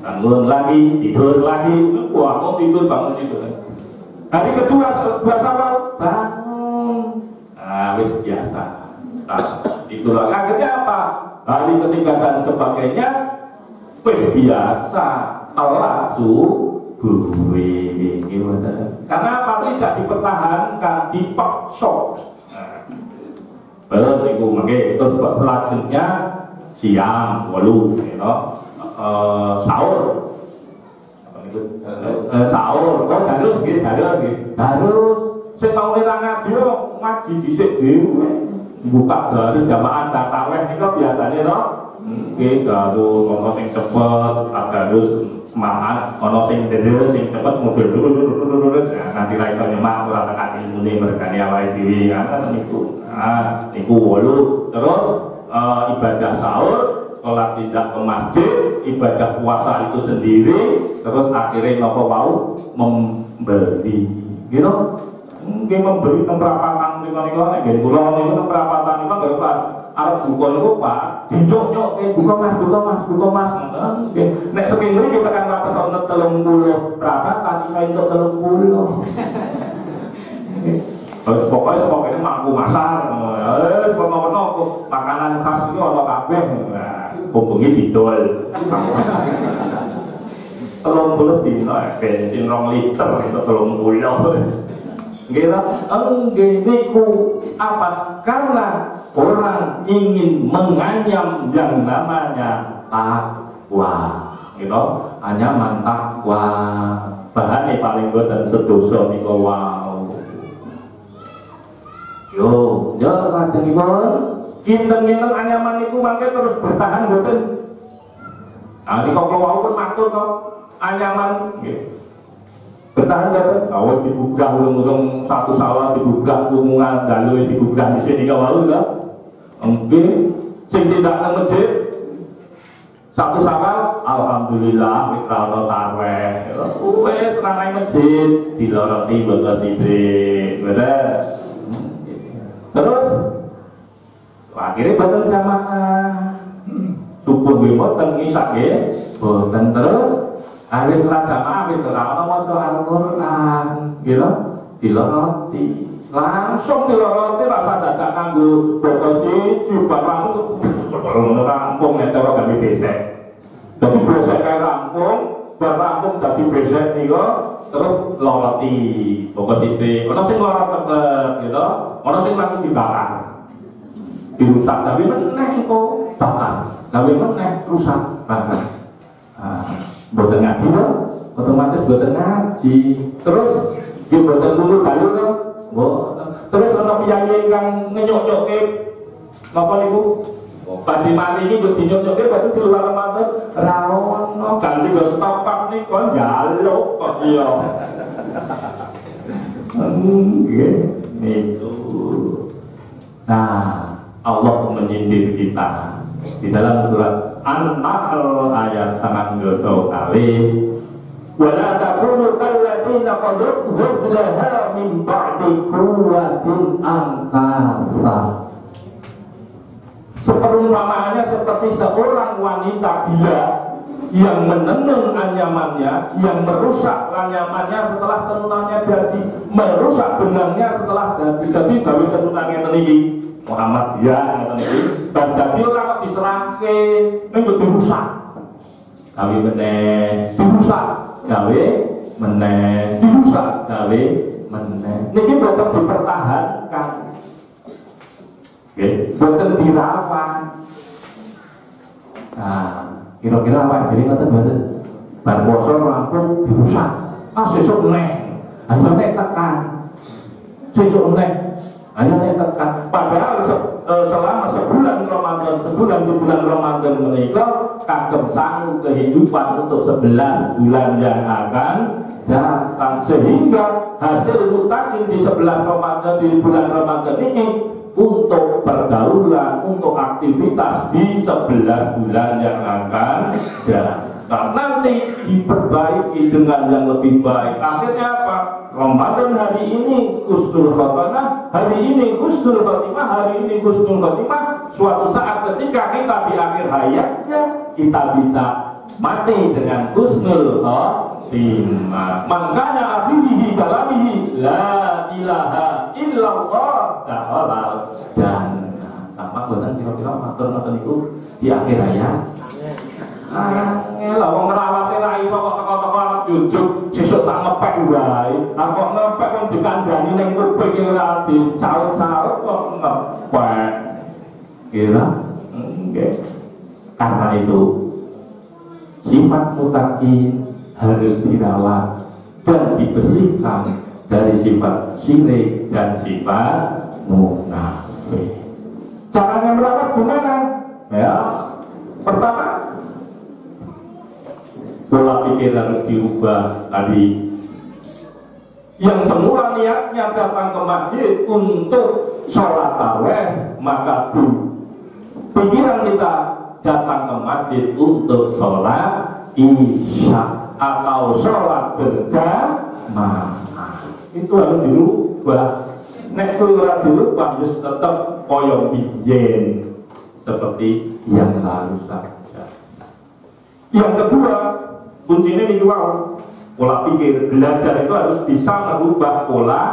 Bangun lagi, tidur lagi. Wah, mau tidur bangun tidur. Hari kedua Syawal bangun. Nah, wis biasa. Nah, itulah akhirnya apa? Hari ketiga dan sebagainya wis biasa. Allah subuhi karena apa tidak dipertahankan, dipaksa. Baru itu makanya terus selanjutnya siang walu, sahur, sahur. Oh harus gitu, harus. Saya tahu kita ngaji dhisik dhewe. Buka harus jamaah tarawih itu biasanya loh. Kita harus ngomong sing cepet, harus semangat, ono sing deres, sing cepet mobil dulu, nanti lagi nyemak ora tekan ilmune mergane awake dhewe kan niku. Nah, niku wolu. Terus ibadah sahur, sholat tidak ke masjid, ibadah puasa itu sendiri, terus akhirnya nopo wau membeli, gitu. Mungkin membeli temperapatan niku nek nggih kula niku temperapatan niku nggih Pak. Arep buka niku Pak, dijok-jok buka Mas. Nek saking mriki kita kan wates ana 30 perapatan iso entuk 30. Terus pokoknya mampu masak. Wis pokoke makanan khas iki ana kabeh. Hubungi didol. 30 dino bensin 2 liter entuk 30. Niku apa? Karena orang ingin menganyam yang namanya takwa, anyaman takwa. Bahannya paling boten sedoso niku wau. Yo lajengipun kinten-kinten anyaman niku mangke terus bertahan boten. Nah niku kula wau pun matur kok anyaman nggih. Bertahan dapat, awas dibuka ulung-ulung satu sawah dibuka kumungan dalu dibuka di sini kawal enggak? Mungkin sing tidak nang masjid satu sawah, alhamdulillah wis ora tarweh. Wis nang masjid diloroti bagus sidik, bener. Terus akhirnya boten jamaah. Subuh nggih boten isak nggih, boten terus. Habis setelah jamaah, habis ora ana maca Al-Qur'an, gitu, diloroti. Langsung diloroti rasa dadak kanggo botol siji barang rampung nek ora gawe besek. Dadi besek kae rampung, bar rampung dadi besek niku terus loroti. Botol siji, ana sing lorot cepet, gitu. Ana sing langsung dibakar. Dirusak, tapi meneh kok bakar. Tapi meneh rusak, bakar. Boten ngaji to, otomatis boten ngaji. Terus dia boten dulu dalu to. Terus ana piyayi ingkang ngenyok-nyokke napa niku? Badhe mati iki yo dinyok-nyokke badhe di luar Ramadan. Ra ono ganti go stok niku njaluk kok iya. Nggih, niku. Nah, Allah menyindir kita di dalam surat An-Nahl ayat 9 kali. Wala takunu kalladzina qad ghaflaha min ba'di quwwatin angkasa. Seperumpamaannya seperti seorang wanita gila yang menenun anyamannya, yang merusak anyamannya setelah tenunannya jadi, merusak benangnya setelah jadi gawe tenunannya teniki. Muhammad ya dan dadi ora kok diserahke ning dirusak gawe meneh dirusak gawe meneh dirusak gawe meneh niki boten dipertahankan Boten dirawat. Nah, kira-kira apa jadi ngoten boten? Bar poso lampu dirusak. Sesuk meneh. Ayo nek tekan. Sesuk meneh. Ayo nek tekan. Padahal selama sebulan Ramadan menika kagem sangu kehidupan untuk 11 bulan yang akan datang, sehingga hasil mutakin di 11 Ramadan di bulan Ramadan ini untuk pergaulan, untuk aktivitas di 11 bulan yang akan datang. Nanti diperbaiki dengan yang lebih baik. Akhirnya apa? Ramadan hari ini husnul khotimah, hari ini husnul khotimah. Suatu saat ketika kita di akhir hayatnya, kita bisa mati dengan husnul khotimah. Makanya akhirihi kalamihi la ilaha illallah dakhalal jannah. Sama boten kira-kira matur-matur itu di akhir hayat. Lah wong merawate ra iso kok teko-teko jujuk sesuk tak ngepek wae. Kok ngepek wong dikandani ning kuping ora dicaut-caut kok ngepek. Kira? Nggih. Karena itu sifat mutakin harus dirawat dan dibersihkan dari sifat syirik dan sifat munafik. Caranya merawat gimana? Ya, pertama pola pikir harus diubah tadi. Yang semula niatnya datang ke masjid untuk sholat tarawih, maka pikiran kita datang ke masjid untuk sholat isya atau sholat berjamaah. Itu harus dirubah. Nek ora dirubah harus tetap koyo biyen seperti yang lalu saja. Yang kedua, kuncinya ini pola pikir. Belajar itu harus bisa merubah pola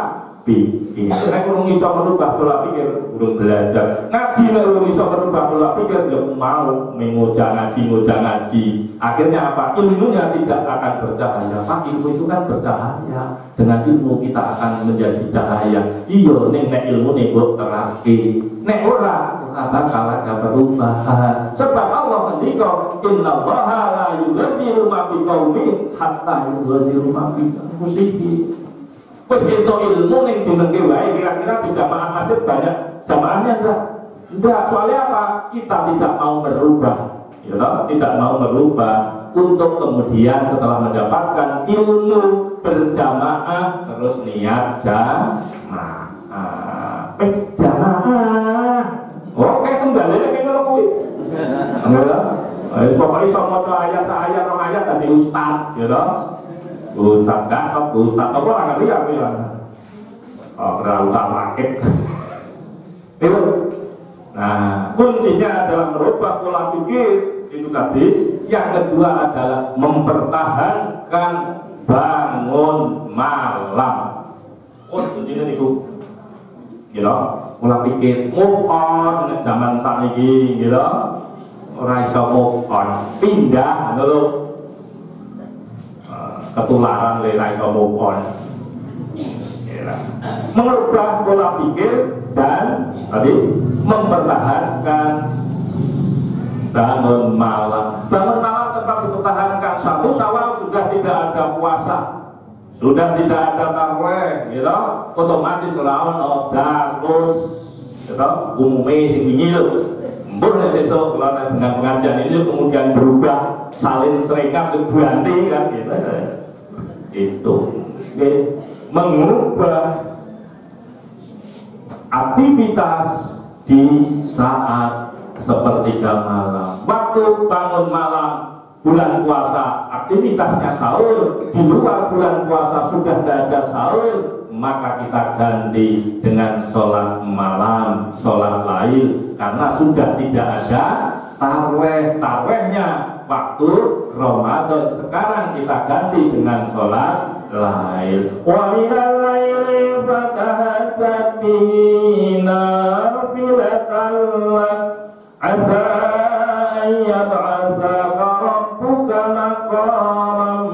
pikir. Nek kurang bisa merubah pola pikir, kurang belajar. Ngaji nek kurang bisa merubah pola pikir, ya mau mengoja ngaji. Akhirnya apa? Ilmunya tidak akan bercahaya. Pak, ilmu itu kan bercahaya. Dengan ilmu kita akan menjadi cahaya. Iya, nek ilmu nek terake. Nek ora bakal ada perubahan. Sebab Allah mendikau innallaha la yughayyiru ma biqaumin hatta yughayyiru ma bi anfusihim. Wis itu ilmu ning jenenge wae kira-kira di jamaah masjid banyak jamaahnya enggak. Soalnya apa? Kita tidak mau berubah. Ya toh? Tidak mau berubah untuk kemudian setelah mendapatkan ilmu berjamaah terus niat jamaah. Jamaah. Oke, kembali lagi ke kuwi. Enggak. Pokoknya sama ayat-ayat rong ayat tadi ustaz, ya toh. Ustaz apa orang ngerti aku ya. Terlalu paket. Itu. Nah, kuncinya adalah merubah pola pikir itu tadi. Yang kedua adalah mempertahankan bangun malam. Kuncinya itu. Gitu, pola pikir move on zaman saat ini, gitu, ora iso move on, pindah, gitu, ketularan le ora iso move on, gitu. Merubah pola pikir dan tadi mempertahankan bangun malam. Bangun malam tetap dipertahankan. 1 Syawal sudah tidak ada puasa. Sudah tidak ada tarawih, gitu, otomatis lawan odah terus, gitu, umumnya sing wingi lho. Mbur nek sesuk kula dengan pengajian ini kemudian berubah, saling serikat ganti kan gitu. Itu mengubah aktivitas di saat sepertiga malam. Waktu bangun malam bulan puasa aktivitasnya sahur, di luar bulan puasa sudah tidak ada sahur, maka kita ganti dengan sholat malam, sholat lail, karena sudah tidak ada tarwehnya waktu Ramadan. Sekarang kita ganti dengan sholat lail. Wa minal laili fatahajjat bihi nafilatan lak asa an yab'atsaka rabbuka maqaman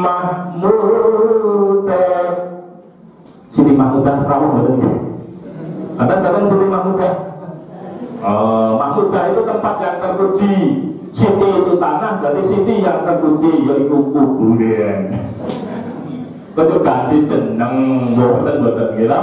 mahmuda. Siti Mahmudah rawuh mboten nggih? Ada dalam Siti Mahmudah Mahmudah itu tempat yang terpuji. Siti itu tanah, berarti Siti yang terpuji yaitu kuburan. Kau ganti jeneng, boten kira.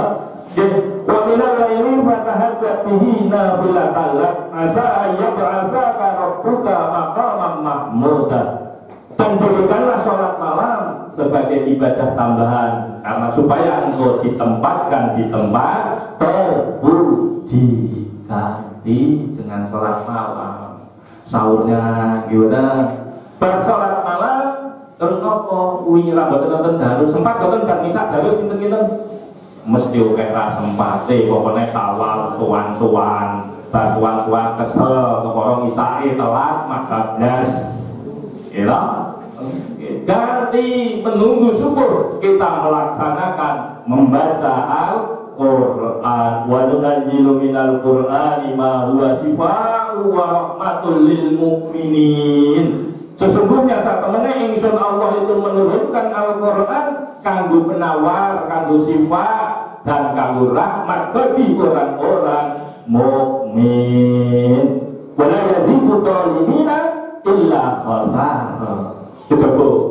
Wa minal laili fatahajjat bihi nafilatan lak asa ayyab'atsaka rabbuka maqaman mahmudah. Dan berikanlah sholat malam sebagai ibadah tambahan karena supaya engkau ditempatkan di tempat terpuji. Ganti dengan sholat malam. Sahurnya gimana? Bersolat malam terus nopo uwi rambut nonton harus sempat nonton dan misak harus kinten-kinten mesti oke ra sempate pokoknya sawal sowan-sowan basuan-suan kesel keporong isake telat makablas ya ganti menunggu syukur kita melaksanakan membaca Al-Quran wa nunazzilu minal Qur'ani ma huwa shifaa'un wa rahmatul lil mu'minin. Sesungguhnya saat temennya ingsun Allah itu menurunkan Al-Quran kanggo penawar, kanggo sifat dan kanggo rahmat bagi orang-orang mukmin. Wala yadzidu dhalimina illa khasara.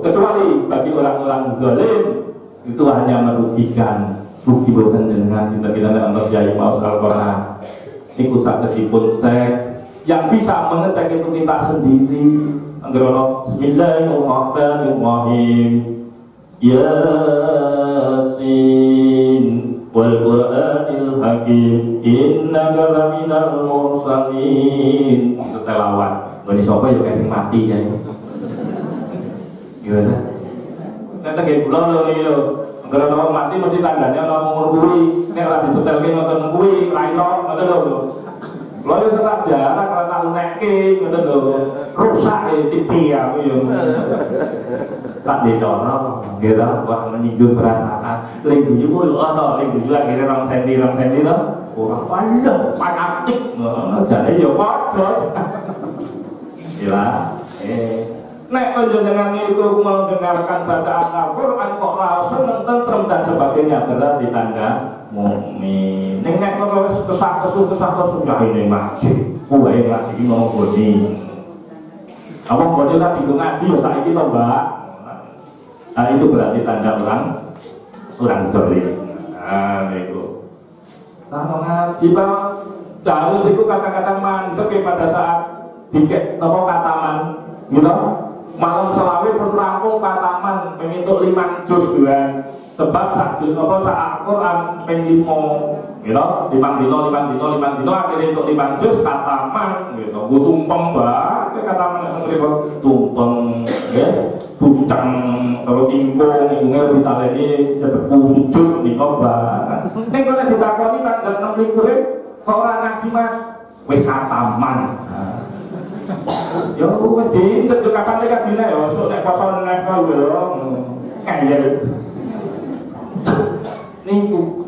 Kecuali bagi orang-orang zalim itu hanya merugikan. Rugi boten dengan kita untuk jaya mau Al-Quran. Iku sakitipun cek yang bisa mengecek itu kita sendiri. Anggerono Bismillahirrahmanirrahim. Yasin wal Qur'anil Hakim innaka laminal mursalin. Setelawan. Bani sapa ya sing mati ya. Gimana? Nek tak kula lho. Anggerono mati mesti tandanya ana ngurui. Nek ora disetelke ngoten kuwi ra iso ngoten lho. Lalu setelah jarak karena nekke gitu loh rusak TV aku yang tak dicorong gitu wah menyinggung perasaan linggu juga atau linggu juga kira orang senti loh orang pandang fanatik jadi ya bodoh gila nek panjenengan itu mendengarkan bacaan Al-Quran kok rasa tentrem dan sebagainya berarti tanda mukmin. Nek wis kesah-kesuh ya ini ngaji. Kuwi ngaji iki ngomong bodi. Apa bodi tak digo ngaji ya saiki to, Mbak. Nah itu berarti tanda orang zalim. Nah niku. Kalau ngaji Pak harus itu kata-kata mantep pada saat dikek napa kataman gitu. Malam selawe pun rampung kataman pengintuk 5 juz dua sebab sak juz apa sak Al-Quran ping 5 gitu 5 dino akhirnya untuk 5 juz kataman gitu gue tumpeng mbak kataman yang tumpeng ya bucang terus ingkung ingkungnya ditaleni jatuh sujud di kobar ini kalau ditakoni tanggal 6 likur seorang ngaji mas wis kataman ya wis ditentukan mereka dina ya sok nek poso nek lho kayak niku.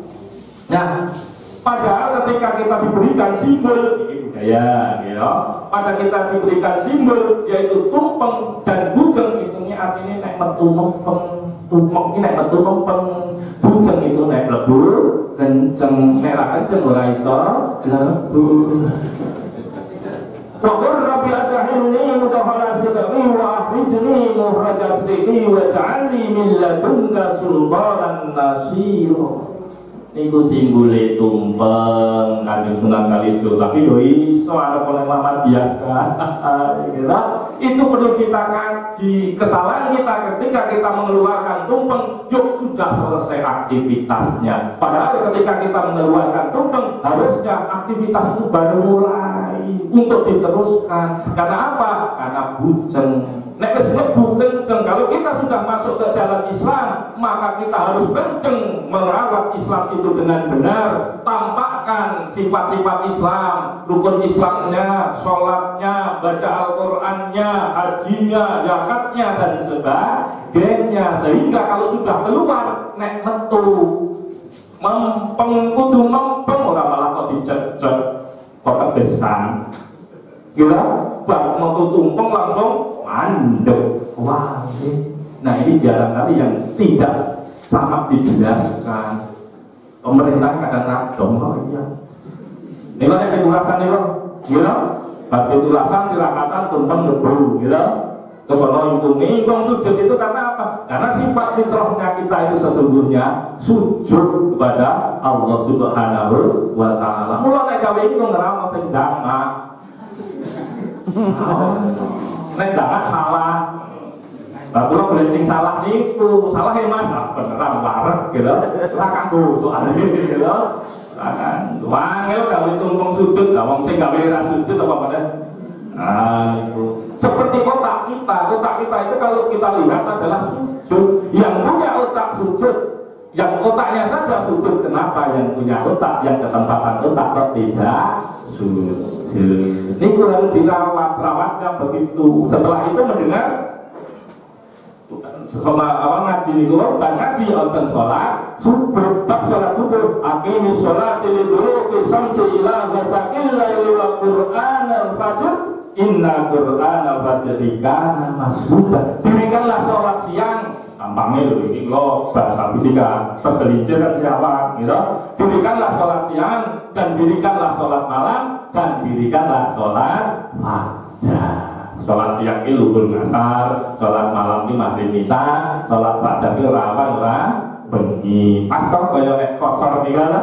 Nah, padahal ketika kita diberikan simbol ini budaya ya. Pada kita diberikan simbol yaitu tumpeng dan bujeng itu artinya nek metu mempeng tumpeng ini nek metu mempeng bujeng itu nek lebur kenceng nek ra kenceng ora iso lebur. Waqul rabbi atahilni mutahhala sidqi wa ahrijni muhraja sidqi wa ja'alni min ladunka sultanan nasira. Niku simbole tumpeng Kanjeng Sunan Kalijaga tapi yo iso arep oleh lamar biasa. Itu perlu kita kaji. Kesalahan kita ketika kita mengeluarkan tumpeng yuk sudah selesai aktivitasnya. Padahal ketika kita mengeluarkan tumpeng harusnya aktivitas itu baru mulai untuk diteruskan. Karena apa? Karena bujeng. Nek wis mlebu kenceng. Kalau kita sudah masuk ke jalan Islam, maka kita harus kenceng merawat Islam itu dengan benar. Tampakkan sifat-sifat Islam, rukun Islamnya, sholatnya, baca Al-Qurannya, hajinya, zakatnya dan sebagainya. Sehingga kalau sudah keluar, nek metu mempeng kudu mempeng ora malah kok dicecek kok kebesan. Gila, bak mau tumpeng langsung mandek. Wah, nah ini jarang kali yang tidak sangat dijelaskan. Pemerintah kadang-kadang dong, oh iya. Ini kan yang dikurasan nih loh. gitu. Bagi tulasan tirakatan tumpeng lebu, gitu. Terus ono ingkung sujud itu karena apa? Karena sifat fitrahnya kita itu sesungguhnya sujud kepada Allah Subhanahu wa taala. Mula nek gawe ingkung ora ono sing ndangak. Nek ndangak salah. Lah kula boleh sing salah niku, salah ya Mas, beneran wareg gitu. Ora kanggo soal iki gitu. Kan wangel gawe tumpeng sujud, lah wong sing gawe ra sujud apa pada itu seperti kotak kita itu kalau kita lihat adalah sujud. Yang punya otak sujud, yang otaknya saja sujud, kenapa yang punya otak, yang ketempatan otak kok tidak sujud? Ini kurang dirawatnya begitu. Setelah itu mendengar sekolah awal ngaji nih gua, dan ngaji nonton sholat subuh, tak sholat subuh, aqimis sholat liduluki syamsi ila ghasaqil laili wa qur'an al-fajr inna qur'an al-fajr kana masbuta. Dirikanlah sholat siang, tampangnya loh ini lo bahasa fisika tergelincir kan siapa gitu. Dirikanlah sholat siang dan dirikanlah sholat malam dan dirikanlah sholat fajar. Sholat siang itu luhur ngasar, sholat malam itu maghrib isya, sholat fajar itu rawan bengi. Pastor kaya nek kosor nih kan?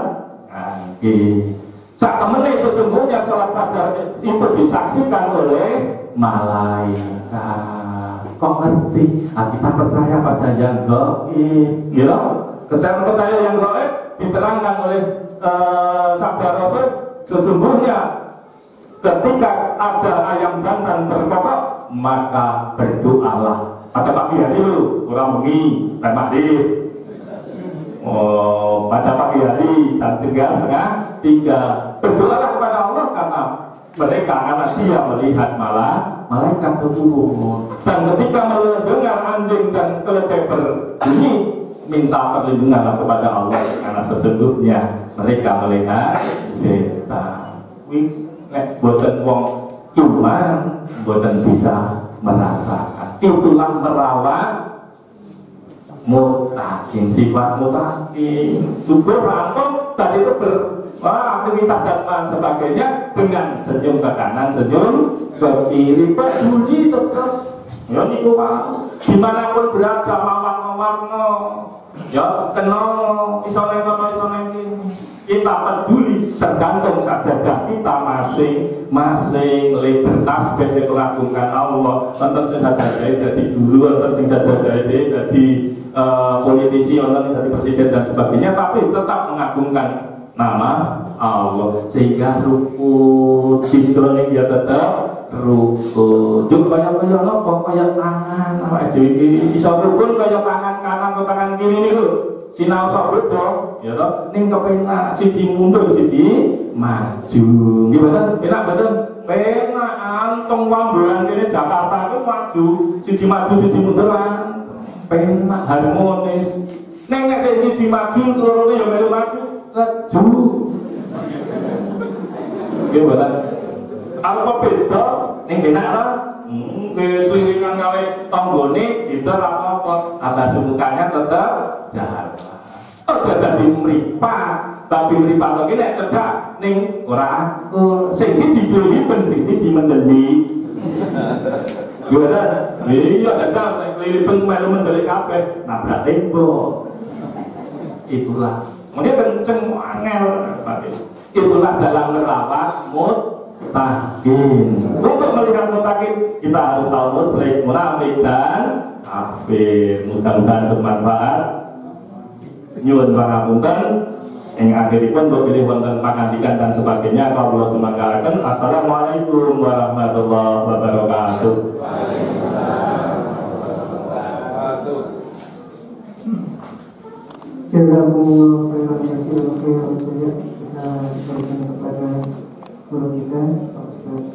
Saat temennya sesungguhnya sholat fajar itu disaksikan oleh malaikat. Kok ngerti? Kita percaya pada yang gaib, gitu? Kita percaya yang gaib diterangkan oleh sabda Rasul. Sesungguhnya ketika ada ayam jantan berkokok, maka berdoalah pada pagi hari itu, orang bengi, mandi. Oh, pada pagi hari jam 3:30 berdoalah kepada Allah karena mereka anak dia melihat malaikat turun. Dan ketika mendengar anjing dan keledai berbunyi, minta perlindungan kepada Allah karena sesungguhnya mereka melihat setan. Nek boten wong iman boten bisa merasakan. Itulah merawat mutakin, sifat mutakin. Syukur rampung tadi itu aktivitas dan sebagainya dengan senyum ke kanan, senyum ke kiri, peduli tetap. Ya niku dimanapun berada mawar-mawarno. Ya kenal iso neng kono iso neng kene. Kita peduli tergantung sajadah kita masing-masing. Libertas beda mengagungkan Allah. Nonton sing sajadah jadi guru, nonton sing sajadah jadi politisi, nonton jadi presiden dan sebagainya, tapi tetap mengagungkan nama Allah sehingga rukun dikronik ya tetap rukun. Juga kaya nopo kaya tangan apa iki iso rukun kaya tangan kanan atau tangan kiri niku. Sinau sok betul, ya toh. Ning kepenak siji mundur siji maju. Gimana? Penak betul. Penak antong wambulan kene Jakarta itu maju, siji munduran. Penak harmonis. Ning nek siji maju loro ya melu maju. Leju. Gimana? Apa beda? Ning penak ta? Kesulitan kali tonggone itu apa-apa, atas mukanya tetap jalan. Oh jadi meripat, tapi meripat lagi nek cedak ning ora sing siji dilipin, sing siji mendeli. Gimana? Iya jajal nek lipin melu mendeli kabeh, nabrak tembok. Itulah. Mungkin kenceng angel, itulah dalam merawat mutakin. Untuk melihat mutakin kita harus tahu musyrik, munafik dan kafir. Mudah-mudahan bermanfaat. Nyuwun pangapunten. Yang akhiripun pilih wonten pangandikan dan sebagainya. Allah sumangkalaken. Assalamualaikum warahmatullahi wabarakatuh. Jazakumullah khairan katsiran khairan banyak kita berikan kepada guru kita Pak Ustaz.